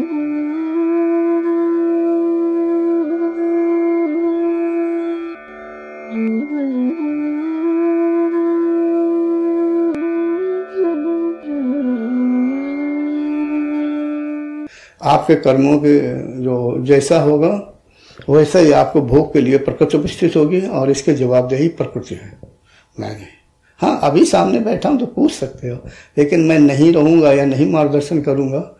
आपके कर्मों के जो जैसा होगा वैसा ही आपको भोग के लिए प्रकृति उपस्थित होगी, और इसके जवाबदेही प्रकृति है, मैं नहीं। हाँ, अभी सामने बैठा हूं तो पूछ सकते हो, लेकिन मैं नहीं रहूंगा या नहीं मार्गदर्शन करूंगा,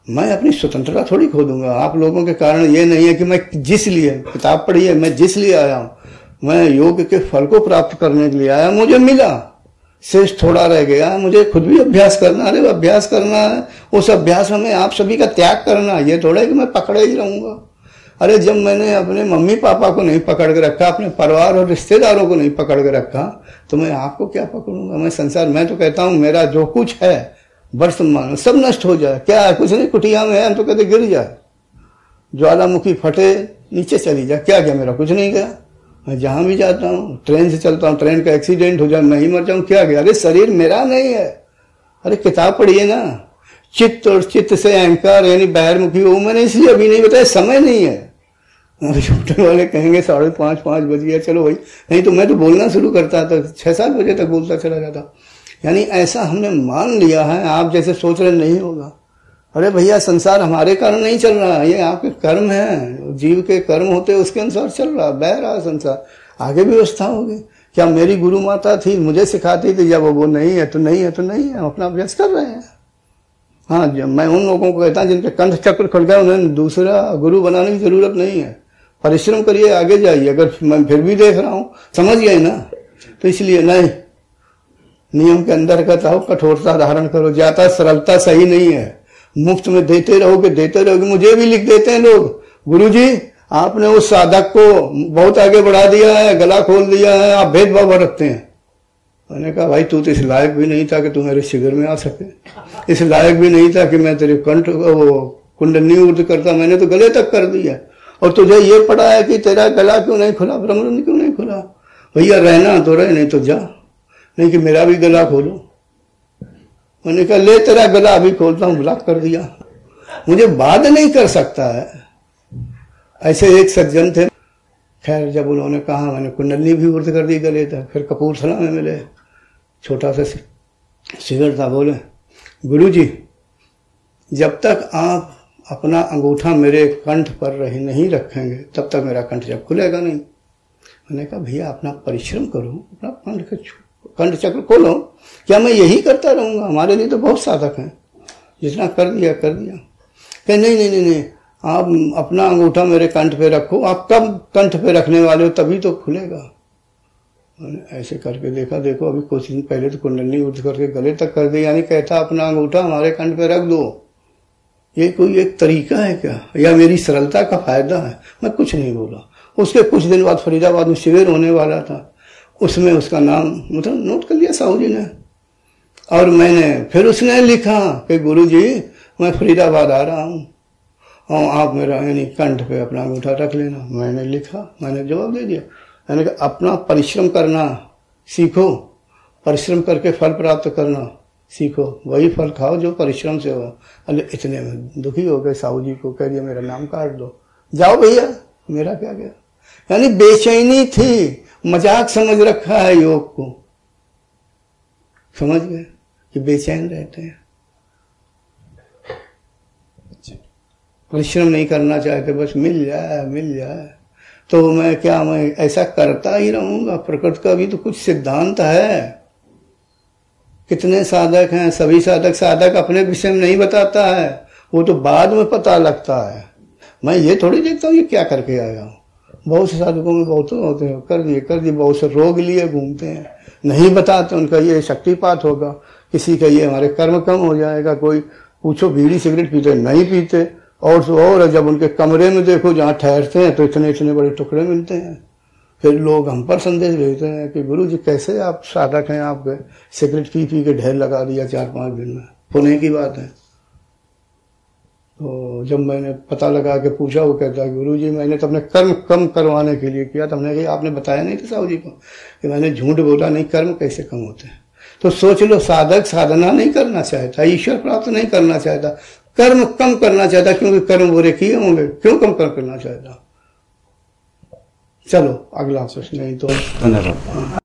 मैं अपनी स्वतंत्रता थोड़ी खो दूंगा। आप लोगों के कारण ये नहीं है कि मैं जिस लिए किताब पढ़ी है, मैं जिस लिए आया हूं, मैं योग के फल को प्राप्त करने के लिए आया, मुझे मिला, शेष थोड़ा रह गया, मुझे खुद भी अभ्यास करना। अरे अभ्यास करना है, उस अभ्यास में आप सभी का त्याग करना, ये थोड़ा है कि मैं पकड़े ही रहूंगा। अरे जब मैंने अपने मम्मी पापा को नहीं पकड़ के रखा, अपने परिवार और रिश्तेदारों को नहीं पकड़ के रखा, तो मैं आपको क्या पकड़ूंगा। मैं संसार, मैं तो कहता हूं मेरा जो कुछ है वर्तमान सब नष्ट हो जाए, क्या है, कुछ नहीं, कुटिया में है, हम तो कहते गिर जाए, ज्वालामुखी फटे नीचे चली जाए, क्या मेरा कुछ नहीं गया। मैं जहां भी जाता हूँ, ट्रेन से चलता हूँ, ट्रेन का एक्सीडेंट हो जाए, मैं ही मर जाऊं, क्या गया। अरे शरीर मेरा नहीं है। अरे किताब पढ़िए ना, चित्त और चित्त से अहंकार यानी बहिर्मुखी वो मैंने इसलिए अभी नहीं बताया, समय नहीं है। छोटे वाले कहेंगे 5:30 बज गया, चलो भाई, नहीं तो मैं तो बोलना शुरू करता था, 6-7 बजे तक बोलता चला जाता। यानी ऐसा हमने मान लिया है, आप जैसे सोच रहे नहीं होगा। अरे भैया, संसार हमारे कारण नहीं चल रहा है, ये आपके कर्म है, जीव के कर्म होते उसके अनुसार चल रहा, बह रहा संसार। आगे व्यवस्था होगी। क्या मेरी गुरु माता थी, मुझे सिखाती थी, जब वो नहीं है तो नहीं है तो नहीं है, हम अपना अभ्यास कर रहे हैं। हाँ, मैं उन लोगों को कहता हूं जिनके कंठ चक्र खुल गया, उन्हें दूसरा गुरु बनाने की जरूरत नहीं है, परिश्रम करिए, आगे जाइए। अगर मैं फिर भी देख रहा हूं, समझ गए ना, तो इसलिए नहीं, नियम के अंदर कहता हो कठोरता धारण करो, ज्यादा सरलता सही नहीं है। मुफ्त में देते रहोगे। मुझे भी लिख देते हैं लोग, गुरुजी आपने उस साधक को बहुत आगे बढ़ा दिया है, गला खोल दिया है, आप भेदभाव रखते हैं। मैंने कहा भाई, तू तो इस लायक भी नहीं था कि तू मेरे शिविर में आ सके, इस लायक भी नहीं था कि मैं तेरे कंठ वो कुंडली ऊर्ध करता, मैंने तो गले तक कर दिया। और तुझे ये पड़ा है कि तेरा गला क्यों नहीं खुला, ब्रह्मरंध्र क्यों नहीं खुला। भैया रहना तो रहे, नहीं तो जा, नहीं कि मेरा भी गला खोलो। मैंने कहा ले तेरा गला अभी खोलता हूं, ब्लॉक कर दिया, मुझे बात नहीं कर सकता है। ऐसे एक सज्जन थे, खैर जब उन्होंने कहा, मैंने कुंडली भी ऊर्ध कर दी गले तक। फिर कपूरथला में मिले, छोटा सा शिविर था, बोले गुरुजी जब तक आप अपना अंगूठा मेरे कंठ पर नहीं रखेंगे तब तक मेरा कंठ जब खुलेगा नहीं। मैंने कहा भैया अपना परिश्रम करो, अपना कंठ चक्र खोलो। क्या मैं यही करता रहूंगा, हमारे लिए तो बहुत साधक हैं, जितना कर दिया कर दिया। कहे नहीं, आप अपना अंगूठा मेरे कंठ पे रखो, आप कब कंठ पे रखने वाले हो तभी तो खुलेगा। मैंने ऐसे करके देखा, देखो अभी कुछ दिन पहले तो कुंडली ऊर्ध करके गले तक कर दी, यानी कहता अपना अंगूठा हमारे कंठ पे रख दो। ये कोई एक तरीका है क्या, या मेरी सरलता का फायदा है। मैं कुछ नहीं बोला। उसके कुछ दिन बाद फरीदाबाद में शिविर होने वाला था, उसमें उसका नाम मतलब नोट कर लिया साहू जी ने, और मैंने फिर उसने लिखा कि गुरुजी मैं फरीदाबाद आ रहा हूँ और आप मेरा यानी कंठ पे अपना अंगूठा रख लेना। मैंने लिखा, मैंने जवाब दे दिया। मैंने कहा अपना परिश्रम करना सीखो, परिश्रम करके फल प्राप्त करना सीखो, वही फल खाओ जो परिश्रम से हो। अरे इतने में दुखी हो गए, साहू जी को कह दिया मेरा नाम काट दो, जाओ भैया, मेरा क्या गया। यानी बेचैनी थी, मजाक समझ रखा है योग को, समझ गए कि बेचैन रहते हैं, परिश्रम नहीं करना चाहते, बस मिल जाए। तो मैं क्या, मैं ऐसा करता ही रहूंगा। प्रकृति का भी तो कुछ सिद्धांत है। कितने साधक हैं, सभी साधक अपने विषय में नहीं बताता है, वो तो बाद में पता लगता है। मैं ये थोड़ी देखता हूँ ये क्या करके आया हूँ। बहुत से साधकों में बहुत होते हैं, कर दिए, बहुत से रोग लिए घूमते हैं, नहीं बताते। उनका ये शक्तिपात होगा, किसी का ये हमारे कर्म कम हो जाएगा। कोई पूछो बीड़ी सिगरेट पीते, नहीं पीते, और जब उनके कमरे में देखो जहाँ ठहरते हैं तो इतने बड़े टुकड़े मिलते हैं। फिर लोग हम पर संदेश भेजते हैं कि गुरु जी कैसे आप साधक हैं, आपके सिगरेट पी के ढेर लगा दिया 4-5 दिन में, पुणे की बात है। तो जब मैंने पता लगा के पूछा, वो कहता है गुरु जी मैंने तो अपने कर्म कम करवाने के लिए किया था। हमने कहा आपने बताया नहीं था साहू जी को कि मैंने झूठ बोला, नहीं कर्म कैसे कम होते हैं। तो सोच लो, साधक साधना नहीं करना चाहता, ईश्वर प्राप्त नहीं करना चाहता, कर्म कम करना चाहता, क्योंकि कर्म बुरे किए होंगे, क्यों कम करना चाहता। चलो अगला प्रश्न। नहीं तो धन्यवाद।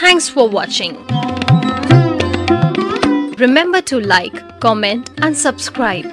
Thanks for watching. Remember to like, comment and subscribe.